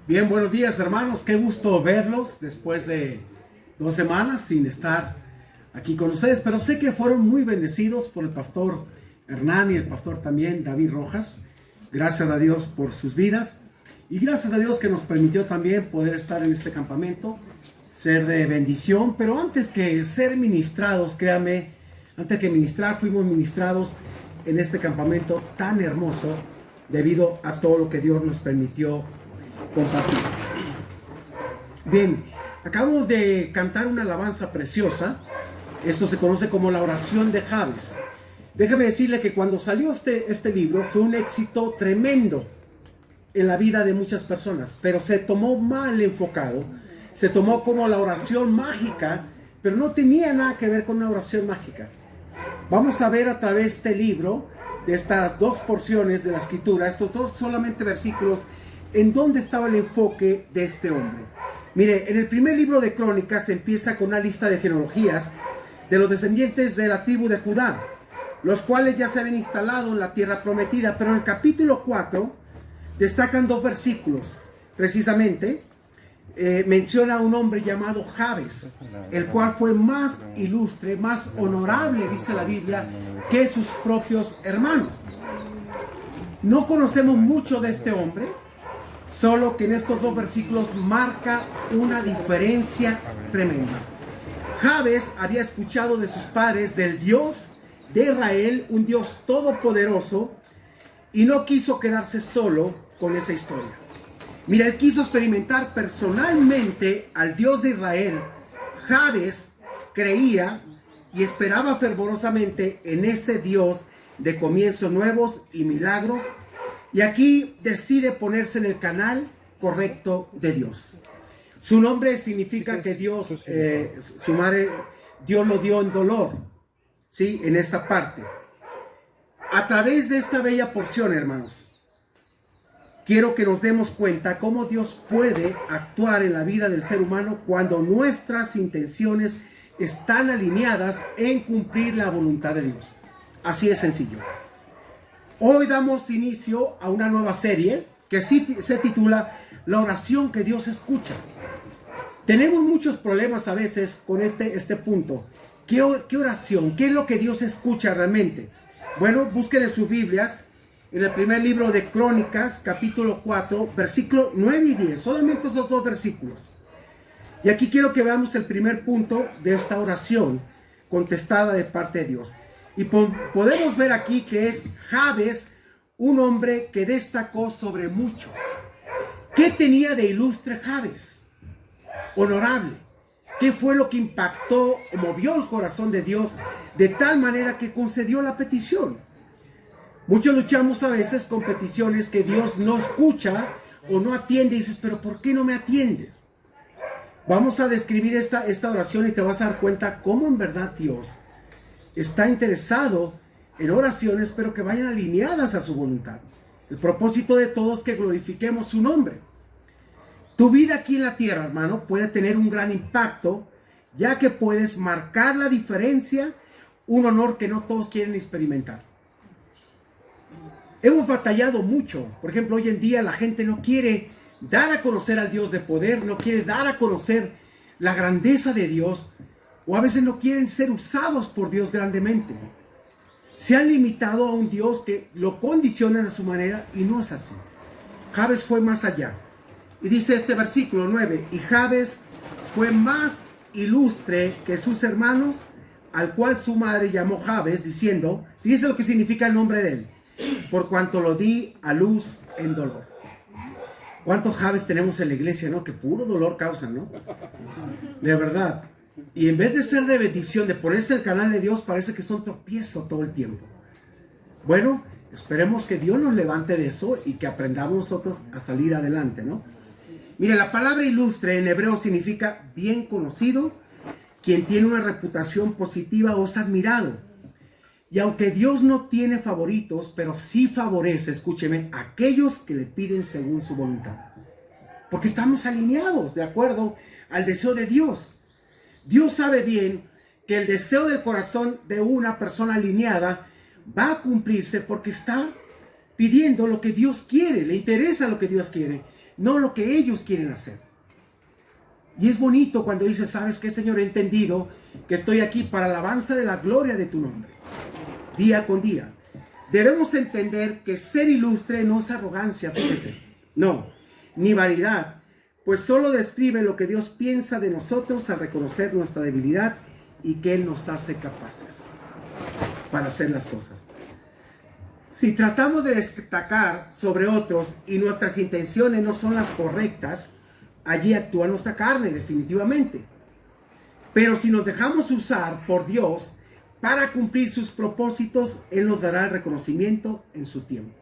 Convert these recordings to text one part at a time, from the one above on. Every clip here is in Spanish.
Bien, buenos días hermanos, qué gusto verlos después de 2 semanas sin estar aquí con ustedes, pero sé que fueron muy bendecidos por el pastor Hernán y el pastor también David Rojas. Gracias a Dios por sus vidas y gracias a Dios que nos permitió también poder estar en este campamento, ser de bendición. Pero antes que ser ministrados, créame, antes que ministrar, fuimos ministrados en este campamento tan hermoso debido a todo lo que Dios nos permitió compartir. Bien, acabamos de cantar una alabanza preciosa. Esto se conoce como la oración de Jabes. Déjame decirle que cuando salió este libro fue un éxito tremendo en la vida de muchas personas, pero se tomó mal enfocado, se tomó como la oración mágica, pero no tenía nada que ver con una oración mágica. Vamos a ver a través de este libro, de estas dos porciones de la escritura, estos dos solamente versículos, en dónde estaba el enfoque de este hombre. Mire, en el primer libro de Crónicas se empieza con una lista de genealogías de los descendientes de la tribu de Judá, los cuales ya se habían instalado en la tierra prometida, pero en el capítulo 4 destacan dos versículos, precisamente. Menciona a un hombre llamado Jabes, el cual fue más ilustre, más honorable, dice la Biblia, que sus propios hermanos. No conocemos mucho de este hombre, solo que en estos dos versículos marca una diferencia tremenda. Jabes había escuchado de sus padres del Dios de Israel, un Dios todopoderoso, y no quiso quedarse solo con esa historia. Mira, él quiso experimentar personalmente al Dios de Israel. Jabes creía y esperaba fervorosamente en ese Dios de comienzos nuevos y milagros. Y aquí decide ponerse en el canal correcto de Dios. Su nombre significa que Dios, su madre, Dios lo dio en dolor, ¿sí? En esta parte. A través de esta bella porción, hermanos, quiero que nos demos cuenta cómo Dios puede actuar en la vida del ser humano cuando nuestras intenciones están alineadas en cumplir la voluntad de Dios. Así de sencillo. Hoy damos inicio a una nueva serie que se titula La oración que Dios escucha. Tenemos muchos problemas a veces con este punto. ¿Qué oración? ¿Qué es lo que Dios escucha realmente? Bueno, busquen en sus Biblias, en el primer libro de Crónicas, capítulo 4, versículos 9 y 10. Solamente esos dos versículos. Y aquí quiero que veamos el primer punto de esta oración contestada de parte de Dios. Y podemos ver aquí que es Jabes, un hombre que destacó sobre muchos. ¿Qué tenía de ilustre Jabes? Honorable. ¿Qué fue lo que impactó o movió el corazón de Dios de tal manera que concedió la petición? Muchos luchamos a veces con peticiones que Dios no escucha o no atiende y dices, pero ¿por qué no me atiendes? Vamos a describir esta oración y te vas a dar cuenta cómo en verdad Dios está interesado en oraciones, pero que vayan alineadas a su voluntad. El propósito de todos es que glorifiquemos su nombre. Tu vida aquí en la tierra, hermano, puede tener un gran impacto, ya que puedes marcar la diferencia, un honor que no todos quieren experimentar. Hemos batallado mucho. Por ejemplo, hoy en día la gente no quiere dar a conocer al Dios de poder, no quiere dar a conocer la grandeza de Dios, o a veces no quieren ser usados por Dios grandemente. Se han limitado a un Dios que lo condicionan a su manera y no es así. Jabes fue más allá. Y dice este versículo 9, y Jabes fue más ilustre que sus hermanos, al cual su madre llamó Jabes, diciendo, fíjese lo que significa el nombre de él, por cuanto lo di a luz en dolor. ¿Cuántos Jabes tenemos en la iglesia, no? Que puro dolor causan, ¿no? De verdad. Y en vez de ser de bendición, de ponerse el canal de Dios, parece que son tropiezo todo el tiempo. Bueno, esperemos que Dios nos levante de eso y que aprendamos nosotros a salir adelante, ¿no? Mire, la palabra ilustre en hebreo significa bien conocido, quien tiene una reputación positiva o es admirado. Y aunque Dios no tiene favoritos, pero sí favorece, escúcheme, a aquellos que le piden según su voluntad. Porque estamos alineados de acuerdo al deseo de Dios. Dios sabe bien que el deseo del corazón de una persona alineada va a cumplirse porque está pidiendo lo que Dios quiere, le interesa lo que Dios quiere. no lo que ellos quieren hacer. Y es bonito cuando dices, ¿sabes qué, Señor? He entendido que estoy aquí para alabanza de la gloria de tu nombre, día con día. Debemos entender que ser ilustre no es arrogancia, fíjese, no, ni vanidad, pues solo describe lo que Dios piensa de nosotros al reconocer nuestra debilidad y que Él nos hace capaces para hacer las cosas. Si tratamos de destacar sobre otros y nuestras intenciones no son las correctas, allí actúa nuestra carne, definitivamente. Pero si nos dejamos usar por Dios para cumplir sus propósitos, Él nos dará el reconocimiento en su tiempo.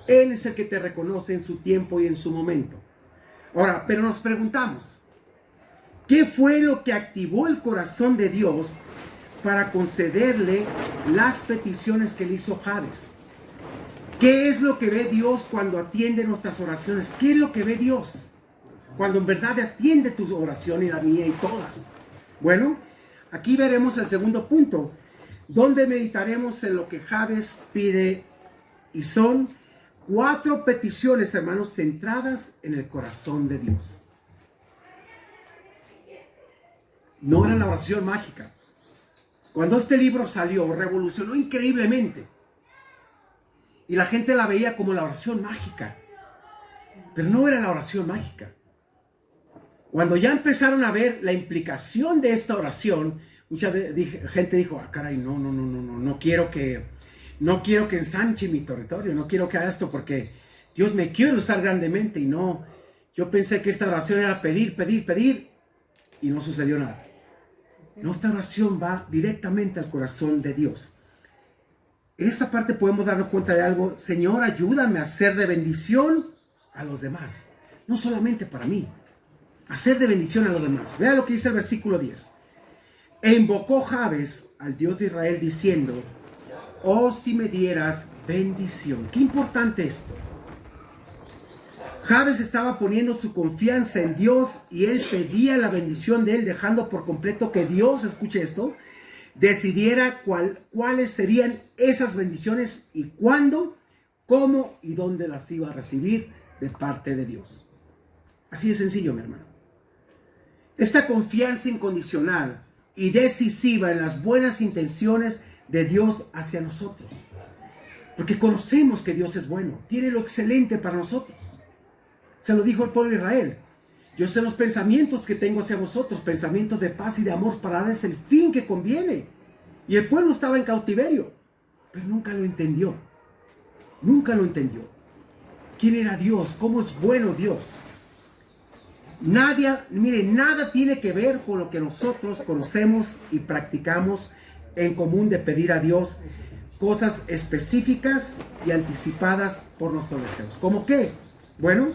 Él es el que te reconoce en su tiempo y en su momento. Ahora, pero nos preguntamos, ¿qué fue lo que activó el corazón de Dios para concederle las peticiones que le hizo Jabes? ¿Qué es lo que ve Dios cuando atiende nuestras oraciones? ¿Qué es lo que ve Dios cuando en verdad atiende tu oración y la mía y todas? Bueno, aquí veremos el segundo punto, donde meditaremos en lo que Jabes pide, y son 4 peticiones, hermanos, centradas en el corazón de Dios. No era la oración mágica. Cuando este libro salió, revolucionó increíblemente. Y la gente la veía como la oración mágica. Pero no era la oración mágica. Cuando ya empezaron a ver la implicación de esta oración, mucha gente dijo, ah, caray, no quiero que ensanche mi territorio, no quiero que haga esto porque Dios me quiere usar grandemente. Y no, yo pensé que esta oración era pedir, y no sucedió nada. Nuestra oración va directamente al corazón de Dios. En esta parte podemos darnos cuenta de algo. Señor, ayúdame a ser de bendición a los demás, no solamente para mí, hacer de bendición a los demás. Vea lo que dice el versículo 10. E invocó Jabes al Dios de Israel diciendo, oh, si me dieras bendición. Qué importante esto. Jabes estaba poniendo su confianza en Dios y él pedía la bendición de él, dejando por completo que Dios, escuche esto, decidiera cuáles serían esas bendiciones y cuándo, cómo y dónde las iba a recibir de parte de Dios. Así de sencillo, mi hermano. Esta confianza incondicional y decisiva en las buenas intenciones de Dios hacia nosotros. Porque conocemos que Dios es bueno, tiene lo excelente para nosotros. Se lo dijo el pueblo de Israel. Yo sé los pensamientos que tengo hacia vosotros, pensamientos de paz y de amor para darles el fin que conviene. Y el pueblo estaba en cautiverio, pero nunca lo entendió. Nunca lo entendió. ¿Quién era Dios? ¿Cómo es bueno Dios? Nada tiene que ver con lo que nosotros conocemos y practicamos en común de pedir a Dios cosas específicas y anticipadas por nuestros deseos. ¿Cómo qué? Bueno,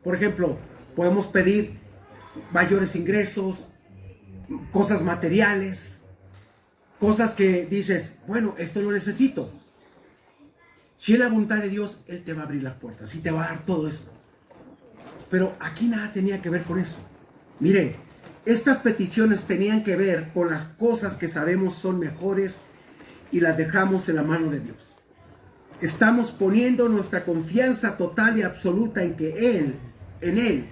por ejemplo, podemos pedir mayores ingresos, cosas materiales, cosas que dices, bueno, esto lo necesito. Si es la voluntad de Dios, Él te va a abrir las puertas y te va a dar todo eso. Pero aquí nada tenía que ver con eso. Miren, estas peticiones tenían que ver con las cosas que sabemos son mejores y las dejamos en la mano de Dios. Estamos poniendo nuestra confianza total y absoluta en Él,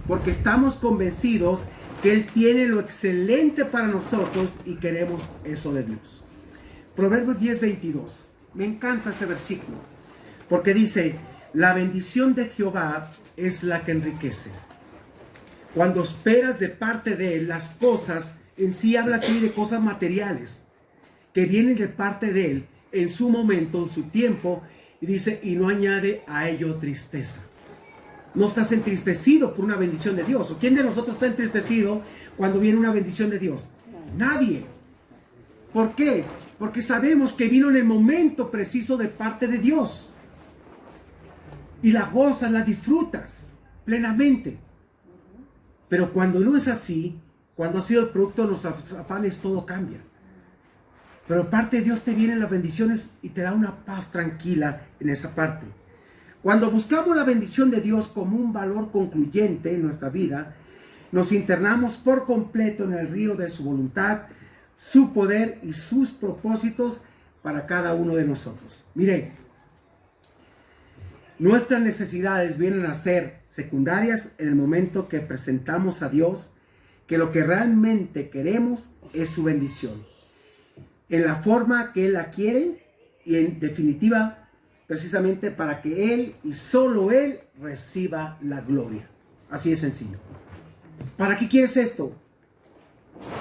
porque estamos convencidos que Él tiene lo excelente para nosotros y queremos eso de Dios. Proverbios 10:22. Me encanta ese versículo, porque dice, la bendición de Jehová es la que enriquece. Cuando esperas de parte de Él las cosas, en sí habla aquí de cosas materiales, que vienen de parte de Él, en su momento, en su tiempo, y dice, y no añade a ello tristeza. No estás entristecido por una bendición de Dios. ¿O quién de nosotros está entristecido cuando viene una bendición de Dios? Nadie. ¿Por qué? Porque sabemos que vino en el momento preciso de parte de Dios. Y la gozas, la disfrutas plenamente. Pero cuando no es así, cuando ha sido el producto de los afanes, todo cambia. Pero parte de Dios te vienen las bendiciones y te da una paz tranquila en esa parte. Cuando buscamos la bendición de Dios como un valor concluyente en nuestra vida, nos internamos por completo en el río de su voluntad, su poder y sus propósitos para cada uno de nosotros. Miren, Nuestras necesidades vienen a ser secundarias en el momento que presentamos a Dios que lo que realmente queremos es su bendición, en la forma que Él la quiere y en definitiva, precisamente para que Él y solo Él reciba la gloria. Así de sencillo. ¿Para qué quieres esto?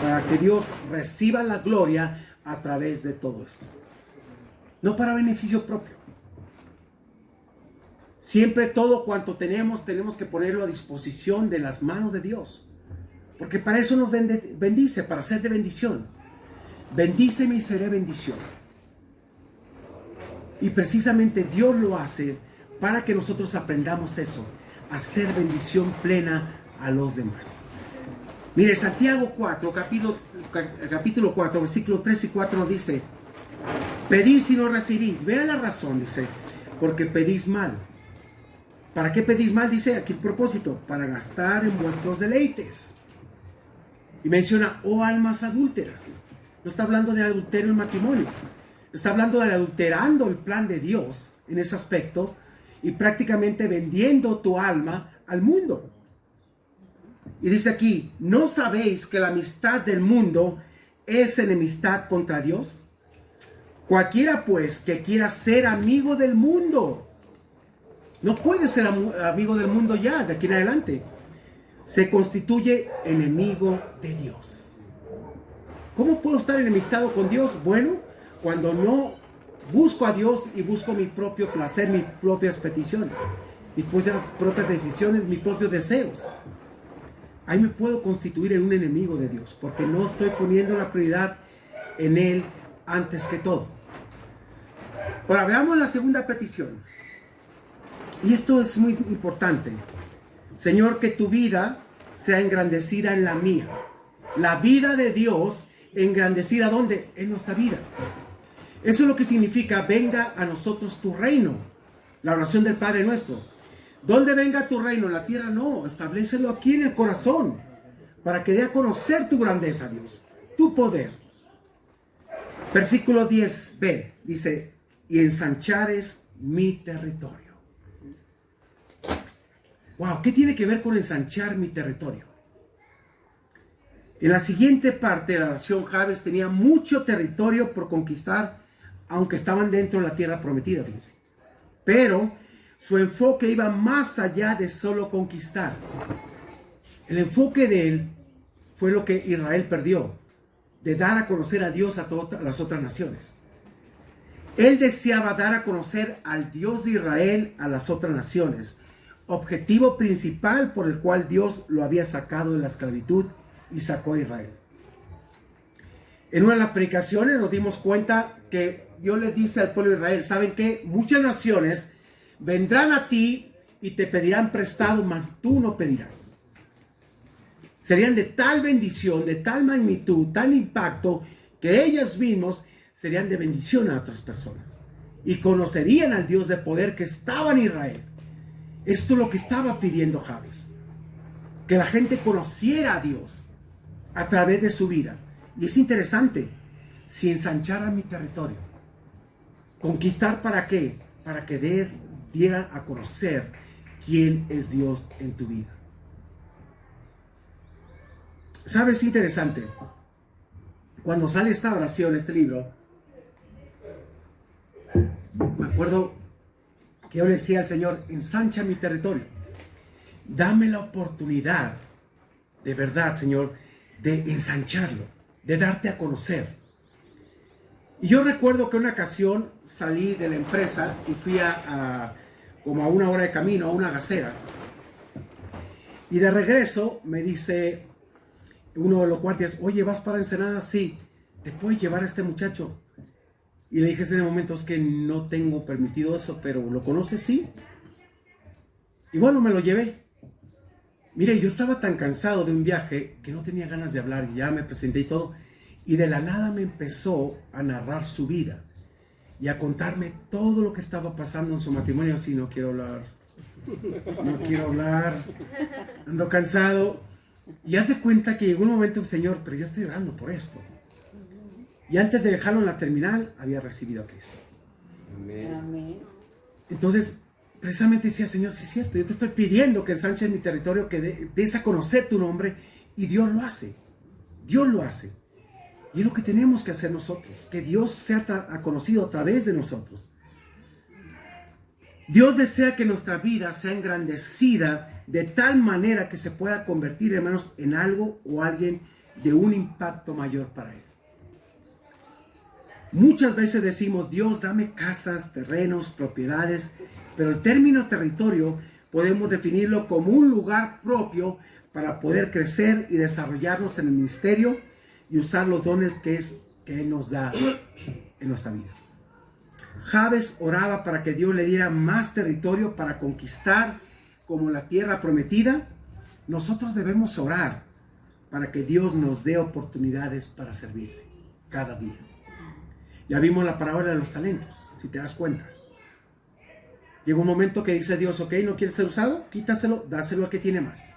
Para que Dios reciba la gloria a través de todo esto. No para beneficio propio. Siempre todo cuanto tenemos que ponerlo a disposición de las manos de Dios. Porque para eso nos bendice, para ser de bendición. Bendíceme y seré bendición. Y precisamente Dios lo hace para que nosotros aprendamos eso, a ser bendición plena a los demás. Mire, Santiago 4, capítulo 4, versículos 3 y 4 nos dice: pedís y no recibís. Vean la razón, dice, porque pedís mal. ¿Para qué pedís mal? Dice aquí el propósito, para gastar en vuestros deleites. Y menciona, oh almas adúlteras. No está hablando de adulterio en matrimonio. Está hablando de adulterando el plan de Dios en ese aspecto y prácticamente vendiendo tu alma al mundo. Y dice aquí, ¿no sabéis que la amistad del mundo es enemistad contra Dios? Cualquiera pues que quiera ser amigo del mundo, no puede ser amigo del mundo ya, de aquí en adelante. Se constituye enemigo de Dios. ¿Cómo puedo estar enemistado con Dios? Bueno, cuando no busco a Dios y busco mi propio placer, mis propias peticiones, mis propias decisiones, mis propios deseos. Ahí me puedo constituir en un enemigo de Dios, porque no estoy poniendo la prioridad en Él antes que todo. Ahora veamos la segunda petición. Y esto es muy importante. Señor, que tu vida sea engrandecida en la mía. La vida de Dios engrandecida, ¿dónde? En nuestra vida. Eso es lo que significa, venga a nosotros tu reino. La oración del Padre nuestro. ¿Dónde venga tu reino? En la tierra no. Establécelo aquí en el corazón. Para que dé a conocer tu grandeza, Dios. Tu poder. Versículo 10b dice, y ensanchares mi territorio. Wow, ¿qué tiene que ver con ensanchar mi territorio? En la siguiente parte de la oración, Jabes tenía mucho territorio por conquistar, aunque estaban dentro de la tierra prometida, fíjense. Pero su enfoque iba más allá de solo conquistar. El enfoque de él fue lo que Israel perdió, de dar a conocer a Dios a todas las otras naciones. Él deseaba dar a conocer al Dios de Israel a las otras naciones, objetivo principal por el cual Dios lo había sacado de la esclavitud y sacó a Israel. En una de las predicaciones nos dimos cuenta que Dios les dice al pueblo de Israel, ¿saben qué? Muchas naciones vendrán a ti y te pedirán prestado, mas tú no pedirás. Serían de tal bendición, de tal magnitud, tal impacto, que ellos mismos serían de bendición a otras personas. Y conocerían al Dios de poder que estaba en Israel. Esto es lo que estaba pidiendo Jabes. Que la gente conociera a Dios a través de su vida. Y es interesante, si ensanchara mi territorio. ¿Conquistar para qué? Para que diera a conocer quién es Dios en tu vida. ¿Sabes? Es interesante. Cuando sale esta oración, este libro, me acuerdo que yo le decía al Señor, ensancha mi territorio. Dame la oportunidad, de verdad, Señor, de ensancharlo, de darte a conocer. Y yo recuerdo que una ocasión salí de la empresa y fui como a 1 hora de camino, a una gacera. Y de regreso me dice uno de los guardias, oye, ¿vas para Ensenada? Sí, ¿te puedes llevar a este muchacho? Y le dije en ese momento, es que no tengo permitido eso, pero ¿lo conoces? Sí. Y bueno, me lo llevé. Mire, yo estaba tan cansado de un viaje que no tenía ganas de hablar, ya me presenté y todo. Y de la nada me empezó a narrar su vida y a contarme todo lo que estaba pasando en su matrimonio. Así, no quiero hablar, no quiero hablar, ando cansado. Y haz de cuenta que llegó un momento, Señor, pero yo estoy orando por esto. Y antes de dejarlo en la terminal, había recibido a Cristo. Amén. Entonces, precisamente decía, Señor, sí es cierto, yo te estoy pidiendo que ensanches mi territorio, que des a conocer tu nombre, y Dios lo hace. Dios lo hace. Y es lo que tenemos que hacer nosotros, que Dios sea conocido a través de nosotros. Dios desea que nuestra vida sea engrandecida de tal manera que se pueda convertir, hermanos, en algo o alguien de un impacto mayor para Él. Muchas veces decimos, Dios, dame casas, terrenos, propiedades, pero el término territorio podemos definirlo como un lugar propio para poder crecer y desarrollarnos en el ministerio y usar los dones que Él nos da en nuestra vida. Jabes oraba para que Dios le diera más territorio para conquistar como la tierra prometida. Nosotros debemos orar para que Dios nos dé oportunidades para servirle cada día. Ya vimos la parábola de los talentos, si te das cuenta. Llega un momento que dice Dios, ok, ¿no quieres ser usado? Quítaselo, dáselo al que tiene más.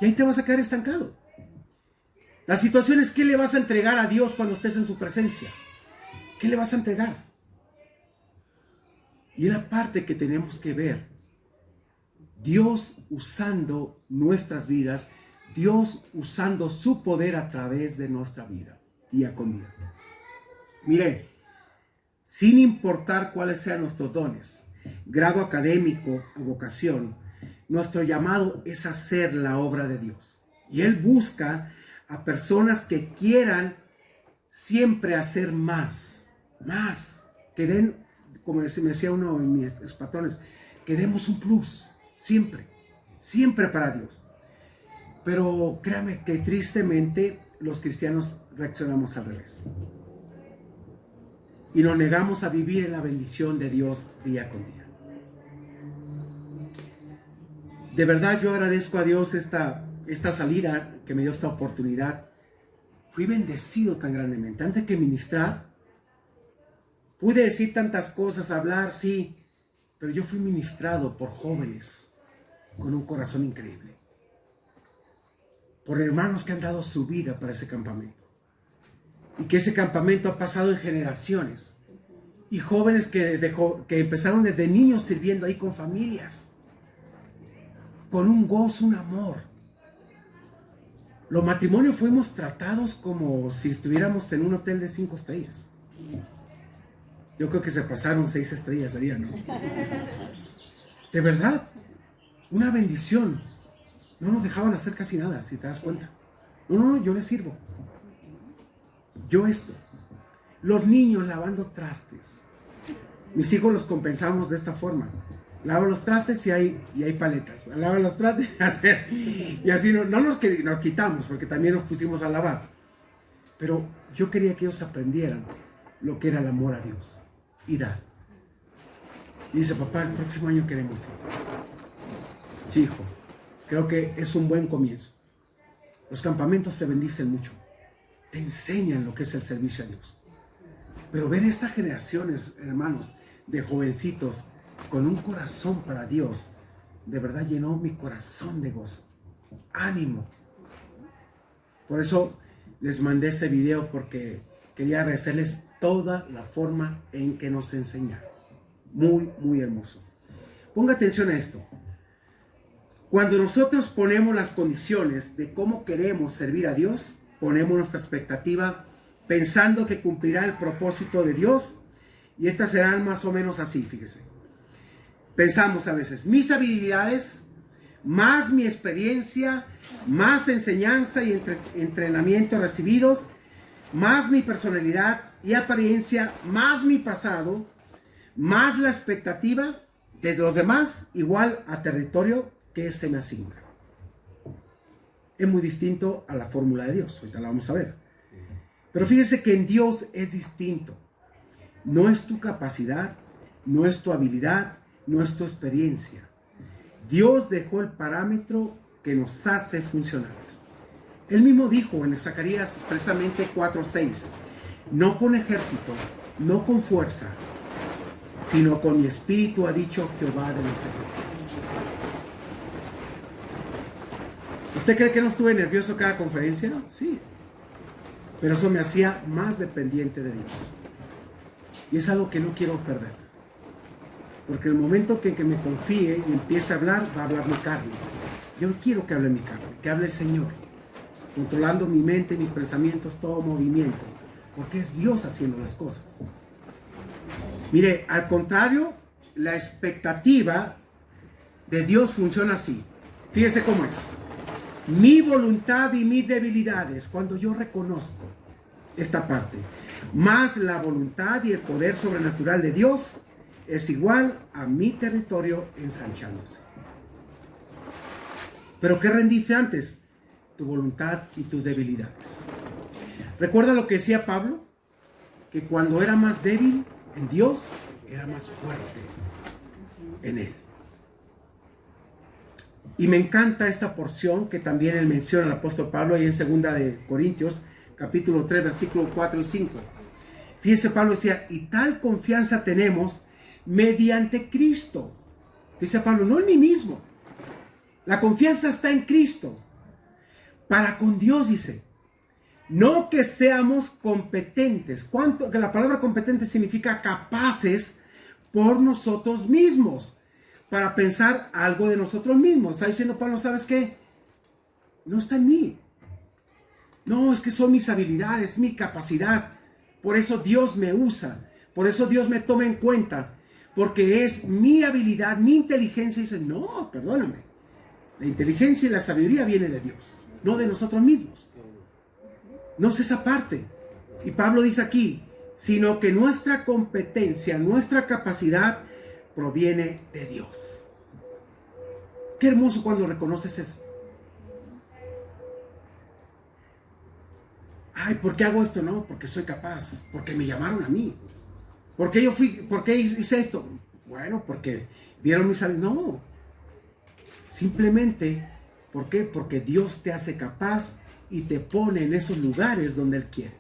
Y ahí te vas a quedar estancado. La situación es, ¿qué le vas a entregar a Dios cuando estés en su presencia? ¿Qué le vas a entregar? Y es la parte que tenemos que ver. Dios usando nuestras vidas, Dios usando su poder a través de nuestra vida, día con día. Mire, sin importar cuáles sean nuestros dones, grado académico o vocación, nuestro llamado es hacer la obra de Dios. Y Él busca a personas que quieran siempre hacer más, que den, como me decía uno de mis patrones, que demos un plus, siempre para Dios. Pero créame que tristemente los cristianos reaccionamos al revés. Y nos negamos a vivir en la bendición de Dios día con día. De verdad yo agradezco a Dios esta salida que me dio esta oportunidad. Fui bendecido tan grandemente. Antes que ministrar, pude decir tantas cosas, hablar, sí, pero yo fui ministrado por jóvenes con un corazón increíble. Por hermanos que han dado su vida para ese campamento. Y que ese campamento ha pasado en generaciones. Y jóvenes que empezaron desde niños sirviendo ahí con familias. Con un gozo, un amor. Los matrimonios fuimos tratados como si estuviéramos en un hotel de 5 estrellas. Yo creo que se pasaron 6 estrellas allá, ¿no? De verdad, una bendición. No nos dejaban hacer casi nada, si te das cuenta. No, yo les sirvo. Yo esto. Los niños lavando trastes. Mis hijos los compensamos de esta forma. Lavo los trastes y hay paletas. Lavo los trastes y así no nos quitamos, porque también nos pusimos a lavar. Pero yo quería que ellos aprendieran lo que era el amor a Dios y dar. Y dice, papá, el próximo año queremos ir. Sí, hijo, creo que es un buen comienzo. Los campamentos te bendicen mucho. Te enseñan lo que es el servicio a Dios. Pero ver estas generaciones, hermanos, de jovencitos con un corazón para Dios, de verdad llenó mi corazón de gozo. Ánimo. Por eso les mandé ese video, porque quería agradecerles toda la forma en que nos enseñaron. Muy hermoso. Ponga atención a esto. Cuando nosotros ponemos las condiciones de cómo queremos servir a Dios, ponemos nuestra expectativa pensando que cumplirá el propósito de Dios, y estas serán más o menos así, fíjese. Pensamos a veces, mis habilidades, más mi experiencia, más enseñanza y entrenamiento recibidos, más mi personalidad y apariencia, más mi pasado, más la expectativa de los demás, igual a territorio que se me asigna. Es muy distinto a la fórmula de Dios, ahorita la vamos a ver. Pero fíjese que en Dios es distinto. No es tu capacidad, no es tu habilidad, no es tu experiencia. Dios dejó el parámetro que nos hace funcionales. Él mismo dijo en Zacarías precisamente 4:6, no con ejército, no con fuerza, sino con mi espíritu, ha dicho Jehová de los ejércitos. ¿Usted cree que no estuve nervioso cada conferencia? Sí. Pero eso me hacía más dependiente de Dios. Y es algo que no quiero perder. Porque el momento que me confíe y empiece a hablar, va a hablar mi carne. Yo no quiero que hable mi carne, que hable el Señor, controlando mi mente, mis pensamientos, todo movimiento, porque es Dios haciendo las cosas. Mire, al contrario, la expectativa de Dios funciona así. Fíjese cómo es. Mi voluntad y mis debilidades, cuando yo reconozco esta parte, más la voluntad y el poder sobrenatural de Dios, es igual a mi territorio ensanchándose. Pero ¿qué rendiste antes? Tu voluntad y tus debilidades. ¿Recuerda lo que decía Pablo? Que cuando era más débil en Dios, era más fuerte en Él. Y me encanta esta porción que también él menciona, el apóstol Pablo, ahí en 2 de Corintios, capítulo 3, versículos 4 y 5. Fíjese, Pablo decía, y tal confianza tenemos mediante Cristo. Dice Pablo, no en mí mismo. La confianza está en Cristo. Para con Dios, dice. No que seamos competentes. ¿Cuánto? Que la palabra competente significa capaces por nosotros mismos. Para pensar algo de nosotros mismos. Está diciendo Pablo, ¿sabes qué? No está en mí. No, es que son mis habilidades, mi capacidad. Por eso Dios me usa. Por eso Dios me toma en cuenta. Porque es mi habilidad, mi inteligencia. Y dice, no, perdóname. La inteligencia y la sabiduría viene de Dios, no de nosotros mismos. No es esa parte. Y Pablo dice aquí, sino que nuestra competencia, nuestra capacidad proviene de Dios. Qué hermoso cuando reconoces eso. Ay, ¿por qué hago esto? No, porque soy capaz, porque me llamaron a mí. ¿Por qué hice esto? Bueno, porque vieron mis habilidades. No. Simplemente, ¿por qué? Porque Dios te hace capaz y te pone en esos lugares donde Él quiere,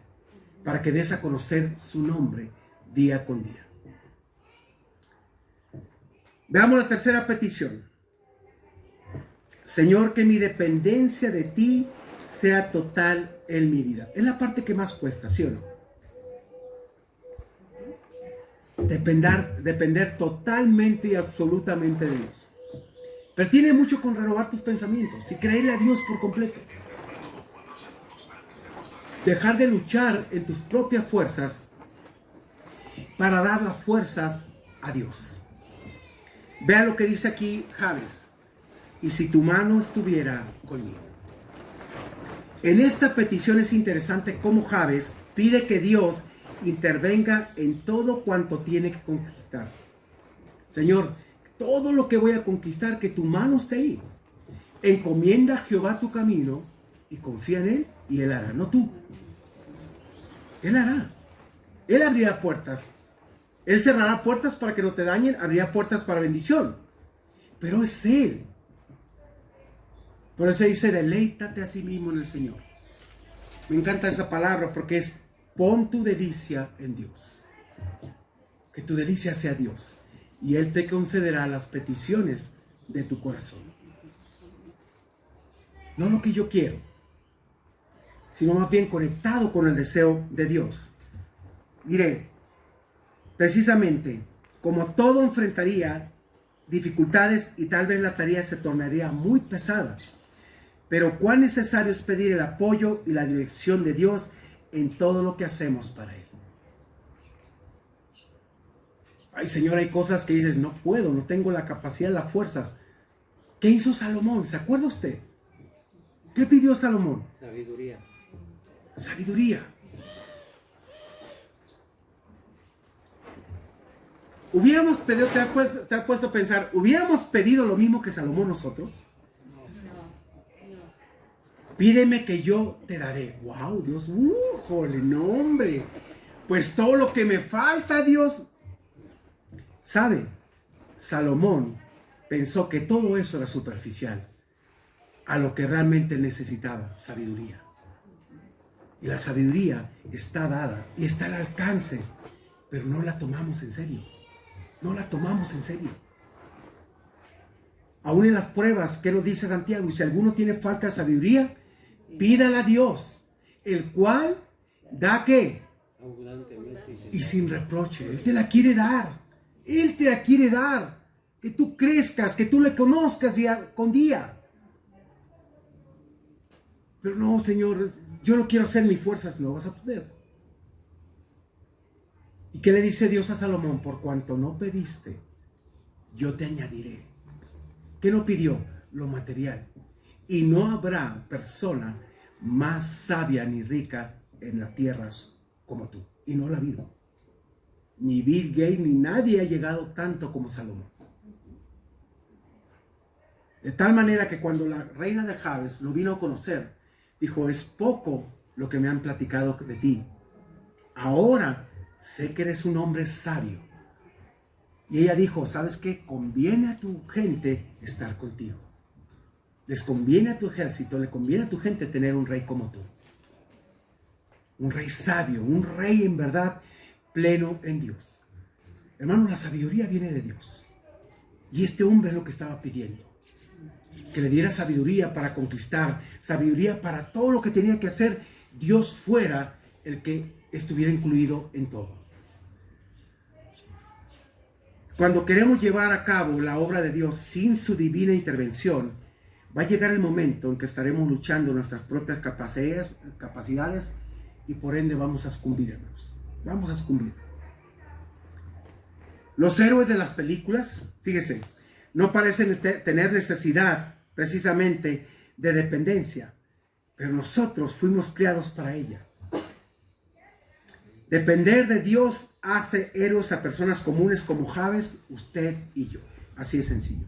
para que des a conocer su nombre día con día. Veamos la tercera petición. Señor, que mi dependencia de ti sea total en mi vida. Es la parte que más cuesta, ¿sí o no? Depender totalmente y absolutamente de Dios. Pero tiene mucho con renovar tus pensamientos y creerle a Dios por completo. Dejar de luchar en tus propias fuerzas para dar las fuerzas a Dios. Vea lo que dice aquí Jabes. Y si tu mano estuviera conmigo. En esta petición es interesante cómo Jabes pide que Dios intervenga en todo cuanto tiene que conquistar. Señor, todo lo que voy a conquistar, que tu mano esté ahí. Encomienda a Jehová tu camino y confía en Él y Él hará, no tú. Él hará. Él abrirá puertas. Él cerrará puertas para que no te dañen, abrirá puertas para bendición. Pero es Él. Por eso dice, deleítate a sí mismo en el Señor. Me encanta esa palabra porque es, pon tu delicia en Dios. Que tu delicia sea Dios. Y Él te concederá las peticiones de tu corazón. No lo que yo quiero, sino más bien conectado con el deseo de Dios. Mire, precisamente, como todo enfrentaría dificultades y tal vez la tarea se tornaría muy pesada, pero cuán necesario es pedir el apoyo y la dirección de Dios en todo lo que hacemos para Él. Ay, Señor, hay cosas que dices, no puedo, no tengo la capacidad, las fuerzas. ¿Qué hizo Salomón? ¿Se acuerda usted? ¿Qué pidió Salomón? Sabiduría. Sabiduría. Hubiéramos pedido, te has puesto a pensar, ¿hubiéramos pedido lo mismo que Salomón nosotros? Pídeme que yo te daré. ¡Wow, Dios! ¡Jole, no, hombre! Pues todo lo que me falta, Dios. ¿Sabe? Salomón pensó que todo eso era superficial a lo que realmente necesitaba, sabiduría. Y la sabiduría está dada y está al alcance, pero no la tomamos en serio. No la tomamos en serio. Aún en las pruebas, ¿qué nos dice Santiago? Y si alguno tiene falta de sabiduría, pídala a Dios, el cual da ¿qué? Y sin reproche. Él te la quiere dar. Él te la quiere dar. Que tú crezcas, que tú le conozcas día con día. Pero no, Señor, yo no quiero hacer mis fuerzas, no vas a poder. ¿Y qué le dice Dios a Salomón? Por cuanto no pediste, yo te añadiré. ¿Qué no pidió? Lo material. Y no habrá persona más sabia ni rica en las tierras como tú. Y no la ha habido. Ni Bill Gates ni nadie ha llegado tanto como Salomón. De tal manera que cuando la reina de Jabes lo vino a conocer, dijo, es poco lo que me han platicado de ti. Ahora sé que eres un hombre sabio. Y ella dijo, ¿sabes qué? Conviene a tu gente estar contigo. Les conviene a tu ejército, le conviene a tu gente tener un rey como tú. Un rey sabio, un rey en verdad pleno en Dios. Hermano, la sabiduría viene de Dios. Y este hombre es lo que estaba pidiendo. Que le diera sabiduría para conquistar, sabiduría para todo lo que tenía que hacer. Dios fuera el que estuviera incluido en todo. Cuando queremos llevar a cabo la obra de Dios sin su divina intervención, va a llegar el momento en que estaremos luchando nuestras propias capacidades y por ende vamos a sucumbir, hermanos. Vamos a sucumbir. Los héroes de las películas, fíjese, no parecen tener necesidad precisamente de dependencia, pero nosotros fuimos creados para ella. Depender de Dios hace héroes a personas comunes como Jabes, usted y yo. Así de sencillo.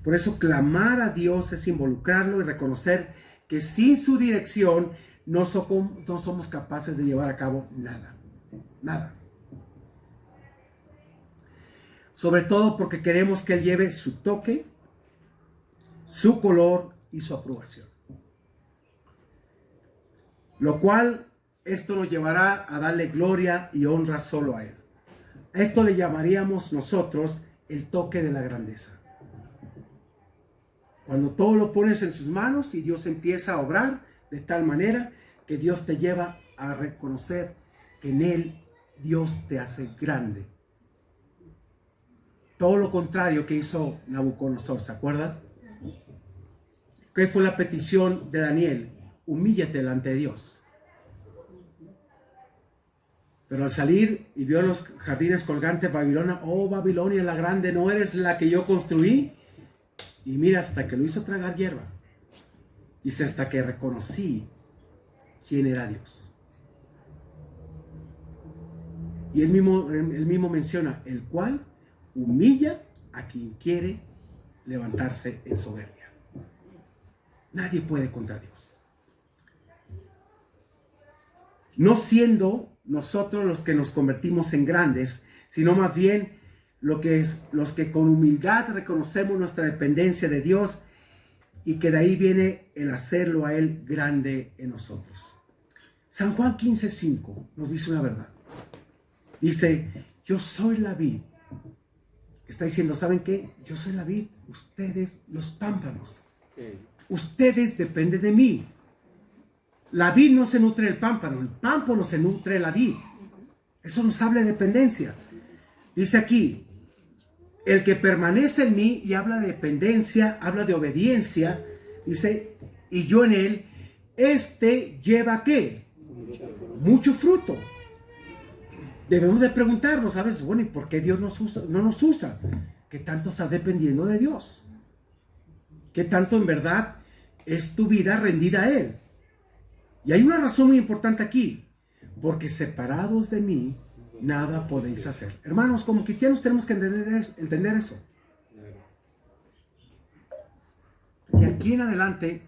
Por eso clamar a Dios es involucrarlo y reconocer que sin su dirección no somos capaces de llevar a cabo nada. Nada. Sobre todo porque queremos que Él lleve su toque, su color y su aprobación. Lo cual, esto nos llevará a darle gloria y honra solo a Él. A esto le llamaríamos nosotros el toque de la grandeza. Cuando todo lo pones en sus manos y Dios empieza a obrar de tal manera que Dios te lleva a reconocer que en Él Dios te hace grande. Todo lo contrario que hizo Nabucodonosor, ¿se acuerdan? ¿Qué fue la petición de Daniel? Humíllate delante de Dios. Pero al salir y vio los jardines colgantes de Babilonia, oh Babilonia la grande, ¿no eres la que yo construí? Y mira, hasta que lo hizo tragar hierba. Dice, hasta que reconocí quién era Dios. Y él mismo menciona, el cual humilla a quien quiere levantarse en soberbia. Nadie puede contra Dios. No siendo nosotros los que nos convertimos en grandes, sino más bien los que con humildad reconocemos nuestra dependencia de Dios y que de ahí viene el hacerlo a Él grande en nosotros. San Juan 15:5 nos dice una verdad. Dice, yo soy la vid. Está diciendo, ¿saben qué? Yo soy la vid, ustedes los pámpanos. Ustedes dependen de mí. La vid no se nutre del pámpano, el pámpano se nutre de la vid. Eso nos habla de dependencia. Dice aquí, el que permanece en mí, y habla de dependencia, habla de obediencia, dice, y yo en él, este lleva ¿qué? Mucho fruto. Debemos de preguntarnos, ¿sabes? Bueno, ¿y por qué Dios no nos usa? ¿Qué tanto estás dependiendo de Dios? ¿Qué tanto en verdad es tu vida rendida a Él? Y hay una razón muy importante aquí, porque separados de mí, nada podéis hacer. Hermanos, como cristianos tenemos que entender eso. De aquí en adelante,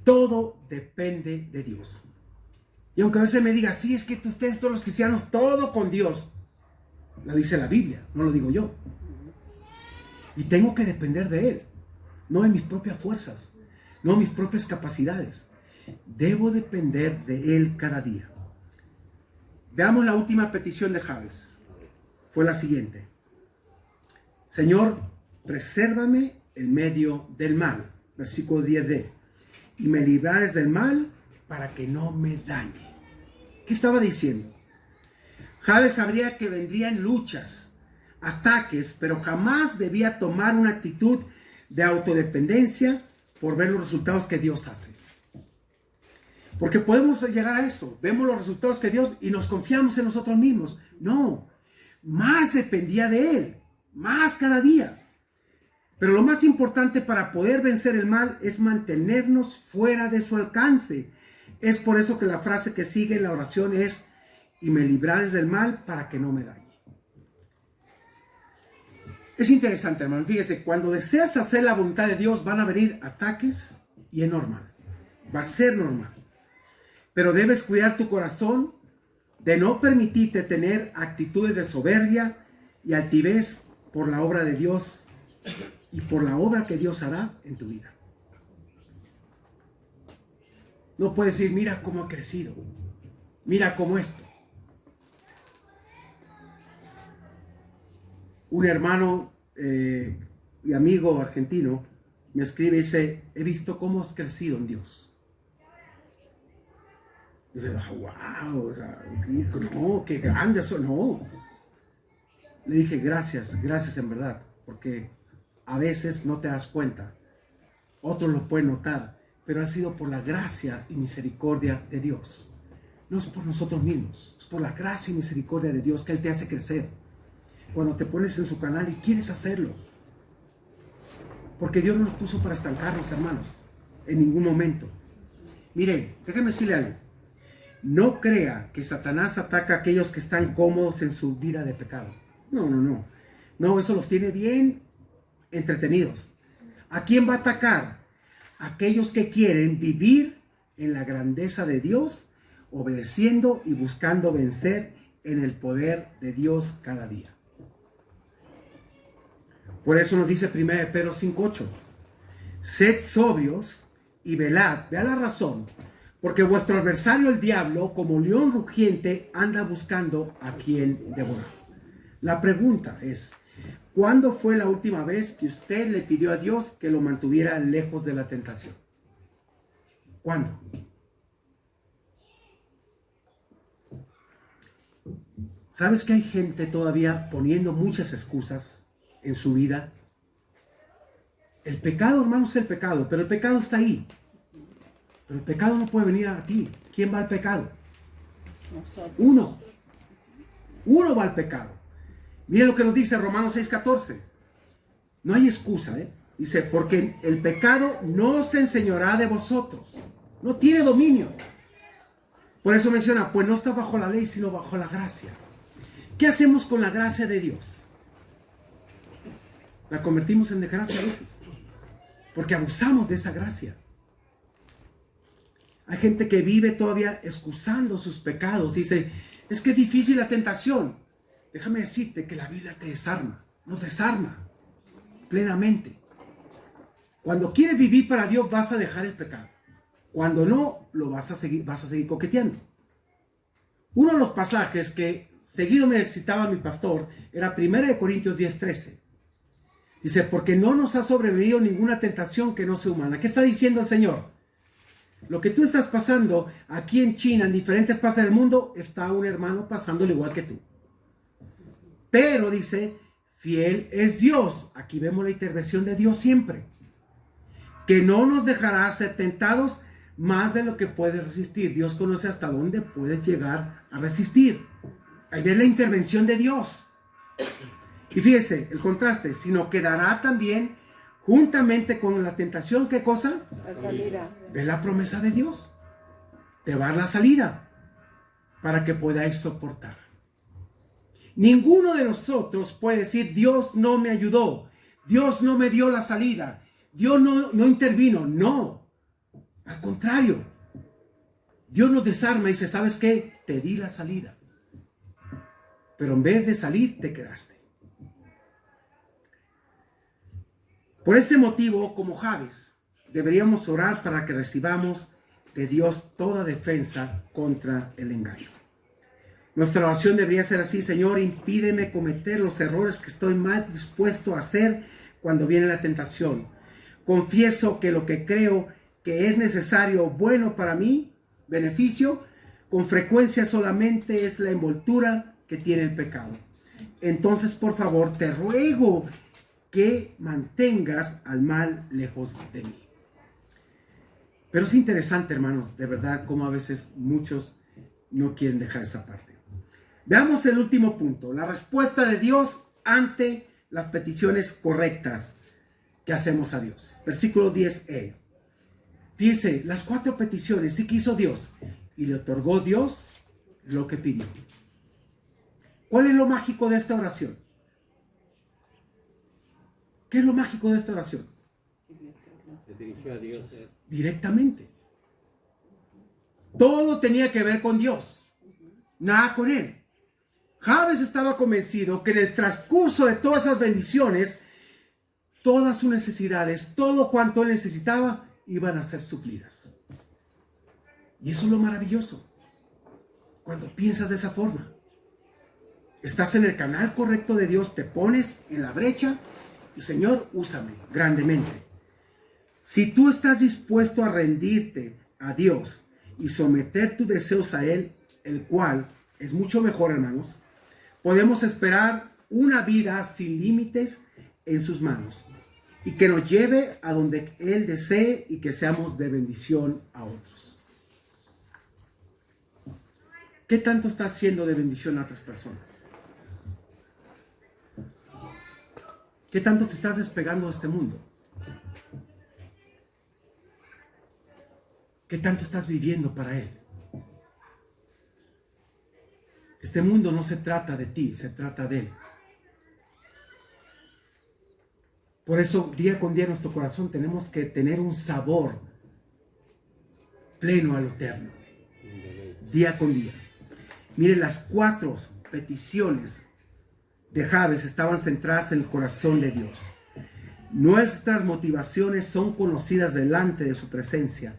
todo depende de Dios. Y aunque a veces me diga, sí, es que ustedes todos los cristianos, todo con Dios. Lo dice la Biblia, no lo digo yo. Y tengo que depender de Él, no de mis propias fuerzas, no de mis propias capacidades. Debo depender de Él cada día. Veamos la última petición de Jabes. Fue la siguiente. Señor, presérvame en medio del mal. Versículo 10d. Y me librares del mal para que no me dañe. ¿Qué estaba diciendo? Jabes sabría que vendrían luchas, ataques, pero jamás debía tomar una actitud de autodependencia por ver los resultados que Dios hace. Porque podemos llegar a eso, vemos los resultados que Dios y nos confiamos en nosotros mismos. No, más dependía de Él, más cada día. Pero lo más importante para poder vencer el mal es mantenernos fuera de su alcance. Es por eso que la frase que sigue en la oración es: y me librares del mal para que no me dañe. Es interesante, hermano. Fíjese, cuando deseas hacer la voluntad de Dios van a venir ataques y es normal. Va a ser normal. Pero debes cuidar tu corazón de no permitirte tener actitudes de soberbia y altivez por la obra de Dios y por la obra que Dios hará en tu vida. No puedes decir: mira cómo he crecido, mira cómo esto. Un hermano y amigo argentino me escribe y dice: he visto cómo has crecido en Dios. Y dice: wow, o sea, no, qué grande eso, no. Le dije: gracias en verdad, porque a veces no te das cuenta, otros lo pueden notar, pero ha sido por la gracia y misericordia de Dios. No es por nosotros mismos, es por la gracia y misericordia de Dios que Él te hace crecer. Cuando te pones en su canal y quieres hacerlo. Porque Dios no nos puso para estancarnos, hermanos, en ningún momento. Miren, déjame decirle algo. No crea que Satanás ataca a aquellos que están cómodos en su vida de pecado. No. No, eso los tiene bien entretenidos. ¿A quién va a atacar? A aquellos que quieren vivir en la grandeza de Dios, obedeciendo y buscando vencer en el poder de Dios cada día. Por eso nos dice 1 Pedro 5:8. Sed sobrios y velad. Vea la razón. Porque vuestro adversario el diablo, como león rugiente, anda buscando a quien devorar. La pregunta es: ¿cuándo fue la última vez que usted le pidió a Dios que lo mantuviera lejos de la tentación? ¿Cuándo? ¿Sabes que hay gente todavía poniendo muchas excusas en su vida? El pecado, hermano, es el pecado, pero el pecado está ahí. Pero el pecado no puede venir a ti. ¿Quién va al pecado? Uno va al pecado. Miren lo que nos dice Romanos 6:14. No hay excusa, Dice: porque el pecado no se enseñoreará de vosotros. No tiene dominio. Por eso menciona: pues no está bajo la ley, sino bajo la gracia. ¿Qué hacemos con la gracia de Dios? La convertimos en desgracia a veces. Porque abusamos de esa gracia. Hay gente que vive todavía excusando sus pecados. Dice: es que es difícil la tentación. Déjame decirte que la Biblia te desarma. Nos desarma plenamente. Cuando quieres vivir para Dios, vas a dejar el pecado. Cuando no, lo vas a seguir coqueteando. Uno de los pasajes que seguido me citaba mi pastor era 1 Corintios 10:13. Dice: porque no nos ha sobrevenido ninguna tentación que no sea humana. ¿Qué está diciendo el Señor? Lo que tú estás pasando aquí en China, en diferentes partes del mundo, está un hermano pasándolo igual que tú. Pero dice: fiel es Dios. Aquí vemos la intervención de Dios siempre. Que no nos dejará ser tentados más de lo que puedes resistir. Dios conoce hasta dónde puedes llegar a resistir. Ahí ves la intervención de Dios. Y fíjese el contraste: sino que dará también juntamente con la tentación, ¿qué cosa? La salida. ¿Ves la promesa de Dios? Te va a dar la salida para que podáis soportar. Ninguno de nosotros puede decir: Dios no me ayudó, Dios no me dio la salida, Dios no intervino. No, al contrario, Dios nos desarma y dice: ¿sabes qué? Te di la salida, pero en vez de salir te quedaste. Por este motivo, como Jabes, deberíamos orar para que recibamos de Dios toda defensa contra el engaño. Nuestra oración debería ser así: Señor, impídeme cometer los errores que estoy más dispuesto a hacer cuando viene la tentación. Confieso que lo que creo que es necesario, bueno para mí, beneficio, con frecuencia solamente es la envoltura que tiene el pecado. entonces por favor te ruego que mantengas al mal lejos de mí. Pero es interesante, hermanos, de verdad, cómo a veces muchos no quieren dejar esa parte. Veamos el último punto, la respuesta de Dios ante las peticiones correctas que hacemos a Dios. Versículo 10e. Fíjese, las 4 peticiones sí que hizo Dios y le otorgó Dios lo que pidió. ¿Cuál es lo mágico de esta oración? ¿Qué es lo mágico de esta oración? Se dirigió a Dios. Directamente. Todo tenía que ver con Dios, nada con él. Jabes estaba convencido que en el transcurso de todas esas bendiciones, todas sus necesidades, todo cuanto él necesitaba, iban a ser suplidas. Y eso es lo maravilloso. Cuando piensas de esa forma, estás en el canal correcto de Dios, te pones en la brecha y Señor, úsame grandemente. Si tú estás dispuesto a rendirte a Dios y someter tus deseos a Él, el cual es mucho mejor, hermanos, podemos esperar una vida sin límites en sus manos y que nos lleve a donde Él desee y que seamos de bendición a otros. ¿Qué tanto estás haciendo de bendición a otras personas? ¿Qué tanto te estás despegando de este mundo? ¿Qué tanto estás viviendo para Él? Este mundo no se trata de ti, se trata de Él. Por eso, día con día en nuestro corazón tenemos que tener un sabor pleno al eterno. Día con día. Miren, las 4 peticiones de Jabes estaban centradas en el corazón de Dios. Nuestras motivaciones son conocidas delante de su presencia.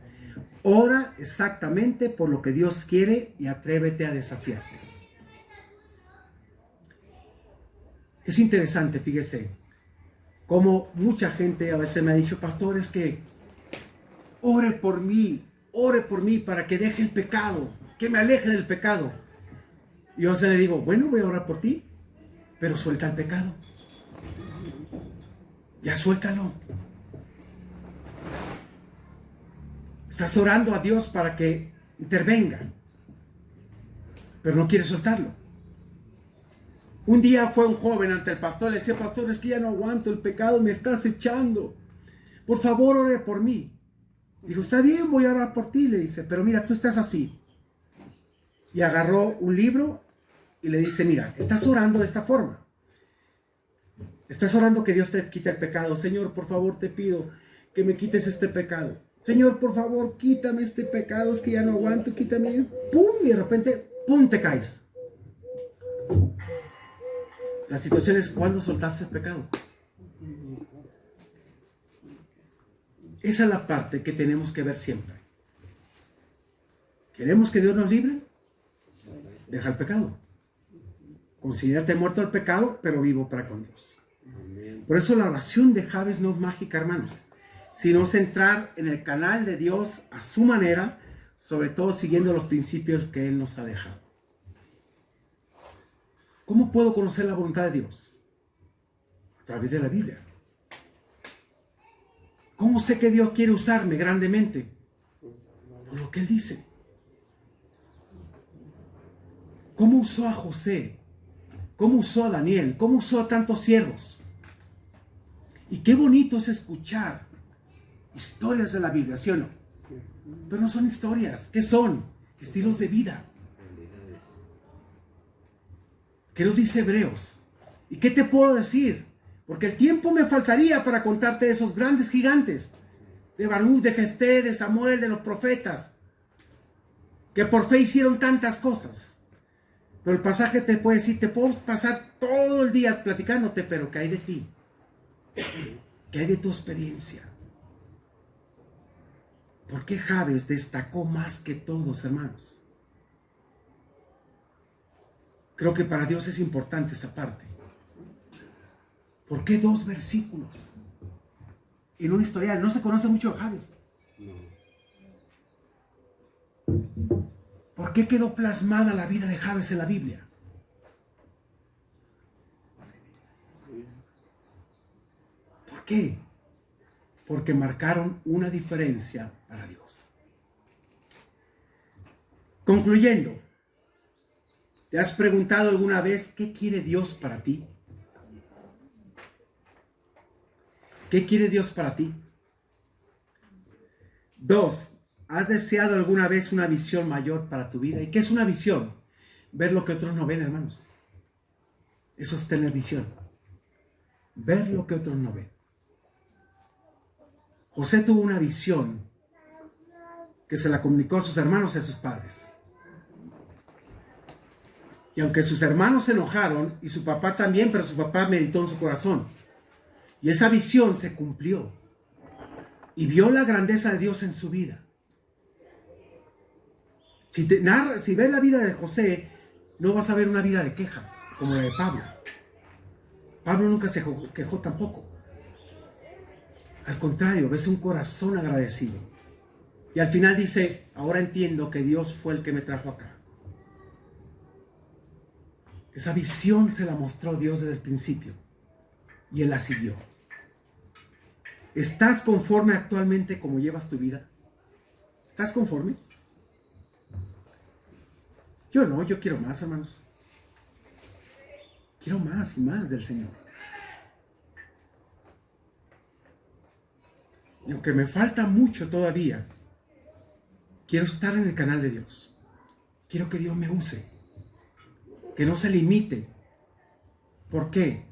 Ora exactamente por lo que Dios quiere y atrévete a desafiarte. Es interesante, fíjese, como mucha gente a veces me ha dicho, pastor, es que ore por mí para que deje el pecado, que me aleje del pecado. Y yo se le digo, bueno, voy a orar por ti, pero suelta el pecado. Ya suéltalo. Estás orando a Dios para que intervenga, pero no quieres soltarlo. Un día fue un joven ante el pastor, le decía, pastor, es que ya no aguanto, el pecado me está acechando. Por favor, ore por mí. Dijo, está bien, voy a orar por ti, le dice, pero mira, tú estás así. Y agarró un libro y le dice, mira, estás orando de esta forma. Estás orando que Dios te quite el pecado. Señor, por favor, te pido que me quites este pecado. Señor, por favor, quítame este pecado, es que ya no aguanto, quítame. ¡Pum! Y de repente, ¡pum!, te caes. La situación es, ¿cuándo soltaste el pecado? Esa es la parte que tenemos que ver siempre. ¿Queremos que Dios nos libre? Deja el pecado. Considérate muerto al pecado, pero vivo para con Dios. Por eso la oración de Jabes no es mágica, hermanos, sino centrar en el canal de Dios a su manera, sobre todo siguiendo los principios que Él nos ha dejado. ¿Cómo puedo conocer la voluntad de Dios? A través de la Biblia. ¿Cómo sé que Dios quiere usarme grandemente? Por lo que Él dice. ¿Cómo usó a José? ¿Cómo usó a Daniel? ¿Cómo usó a tantos siervos? Y qué bonito es escuchar historias de la Biblia, ¿sí o no? Pero no son historias. ¿Qué son? Estilos de vida. ¿Qué nos dice Hebreos? ¿Y qué te puedo decir? Porque el tiempo me faltaría para contarte de esos grandes gigantes. De Baruch, de Jefté, de Samuel, de los profetas. Que por fe hicieron tantas cosas. Pero el pasaje te puede decir, te puedo pasar todo el día platicándote, pero ¿qué hay de ti? ¿Qué hay de tu experiencia? ¿Por qué Jabes destacó más que todos, hermanos? Creo que para Dios es importante esa parte. ¿Por qué 2 versículos? En un historial, no se conoce mucho a Jabes. ¿Por qué quedó plasmada la vida de Jabes en la Biblia? ¿Por qué? Porque marcaron una diferencia para Dios. Concluyendo, ¿te has preguntado alguna vez qué quiere Dios para ti? ¿Qué quiere Dios para ti? 2. ¿Has deseado alguna vez una visión mayor para tu vida? ¿Y qué es una visión? Ver lo que otros no ven, hermanos. Eso es tener visión. Ver lo que otros no ven. José tuvo una visión que se la comunicó a sus hermanos y a sus padres. Y aunque sus hermanos se enojaron, y su papá también, pero su papá meditó en su corazón. Y esa visión se cumplió. Y vio la grandeza de Dios en su vida. Si ves la vida de José, no vas a ver una vida de queja, como la de Pablo. Pablo nunca se quejó tampoco. Al contrario, ves un corazón agradecido. Y al final dice, ahora entiendo que Dios fue el que me trajo acá. Esa visión se la mostró Dios desde el principio. Y Él la siguió. ¿Estás conforme actualmente como llevas tu vida? ¿Estás conforme? Yo no, yo quiero más, hermanos. Quiero más y más del Señor. Y aunque me falta mucho todavía, quiero estar en el canal de Dios. Quiero que Dios me use. Que no se limite. ¿Por qué?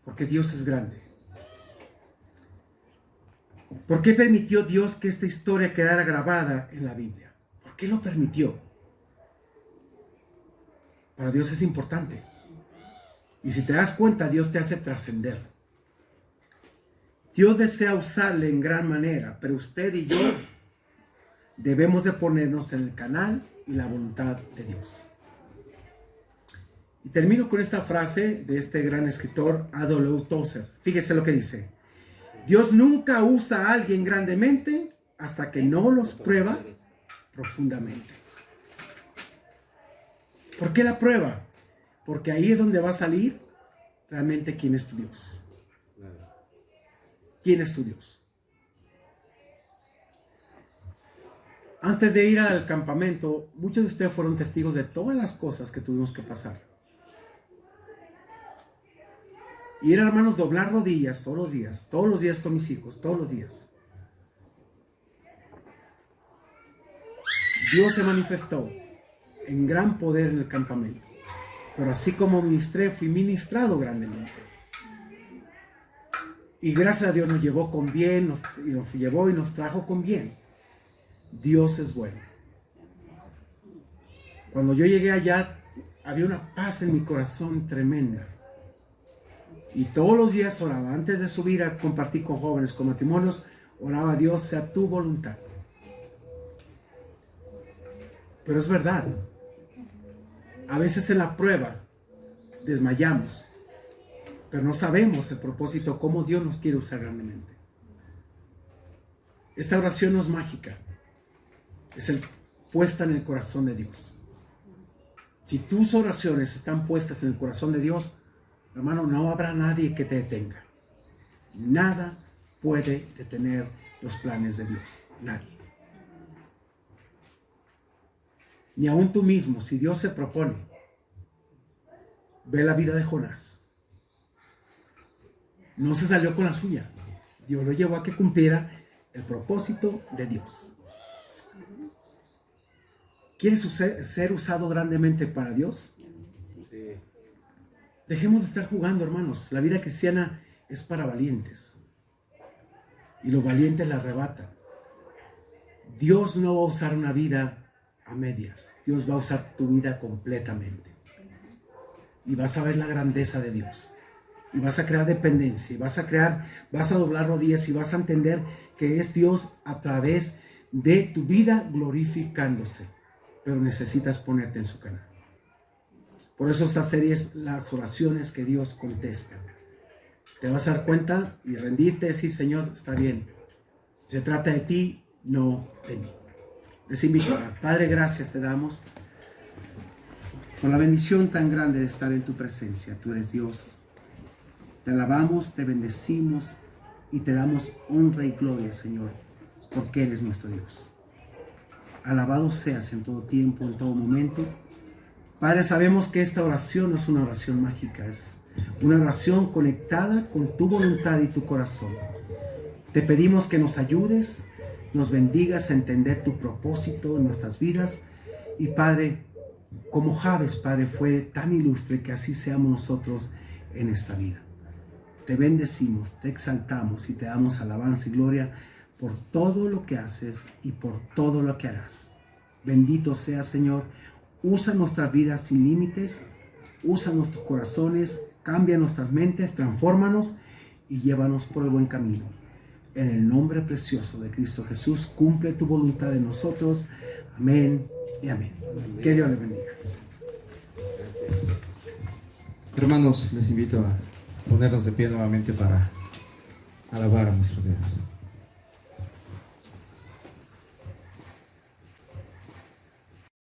Porque Dios es grande. ¿Por qué permitió Dios que esta historia quedara grabada en la Biblia? ¿Por qué lo permitió? Para Dios es importante. Y si te das cuenta, Dios te hace trascender. Dios desea usarle en gran manera, pero usted y yo debemos de ponernos en el canal y la voluntad de Dios. Y termino con esta frase de este gran escritor A.W. Tozer. Fíjese lo que dice. Dios nunca usa a alguien grandemente hasta que no los prueba profundamente. ¿Por qué la prueba? Porque ahí es donde va a salir realmente quién es tu Dios. ¿Quién es tu Dios? Antes de ir al campamento, muchos de ustedes fueron testigos de todas las cosas que tuvimos que pasar. Y era, hermanos, doblar rodillas todos los días con mis hijos, todos los días. Dios se manifestó en gran poder en el campamento. Pero así como ministré, fui ministrado grandemente. Y gracias a Dios nos llevó con bien, nos llevó y nos trajo con bien. Dios es bueno. Cuando yo llegué allá, había una paz en mi corazón tremenda. Y todos los días oraba, antes de subir a compartir con jóvenes, con matrimonios, oraba a Dios, sea tu voluntad. Pero es verdad, a veces en la prueba desmayamos, pero no sabemos el propósito, cómo Dios nos quiere usar grandemente. Esta oración no es mágica, es puesta en el corazón de Dios. Si tus oraciones están puestas en el corazón de Dios, hermano, no habrá nadie que te detenga. Nada puede detener los planes de Dios. Nadie. Ni aún tú mismo, si Dios se propone. Ve la vida de Jonás. No se salió con la suya. Dios lo llevó a que cumpliera el propósito de Dios. ¿Quieres ser usado grandemente para Dios? Sí. Dejemos de estar jugando, hermanos. La vida cristiana es para valientes. Y los valientes la arrebatan. Dios no va a usar una vida a medias. Dios va a usar tu vida completamente. Y vas a ver la grandeza de Dios. Y vas a crear dependencia. Y vas a doblar rodillas y vas a entender que es Dios a través de tu vida glorificándose. Pero necesitas ponerte en su canal. Por eso esta serie es las oraciones que Dios contesta. Te vas a dar cuenta y rendirte y decir, Señor, está bien. Se trata de ti, no de mí. Les invito a orar. Padre, gracias te damos con la bendición tan grande de estar en tu presencia. Tú eres Dios. Te alabamos, te bendecimos y te damos honra y gloria, Señor, porque eres nuestro Dios. Alabado seas en todo tiempo, en todo momento. Padre, sabemos que esta oración no es una oración mágica, es una oración conectada con tu voluntad y tu corazón. Te pedimos que nos ayudes, nos bendigas a entender tu propósito en nuestras vidas. Y Padre, como Jabes, Padre, fue tan ilustre, que así seamos nosotros en esta vida. Te bendecimos, te exaltamos y te damos alabanza y gloria por todo lo que haces y por todo lo que harás. Bendito sea, Señor. Usa nuestras vidas sin límites, usa nuestros corazones, cambia nuestras mentes, transfórmanos y llévanos por el buen camino. En el nombre precioso de Cristo Jesús, cumple tu voluntad en nosotros. Amén y amén. Que Dios les bendiga. Hermanos, les invito a ponernos de pie nuevamente para alabar a nuestro Dios.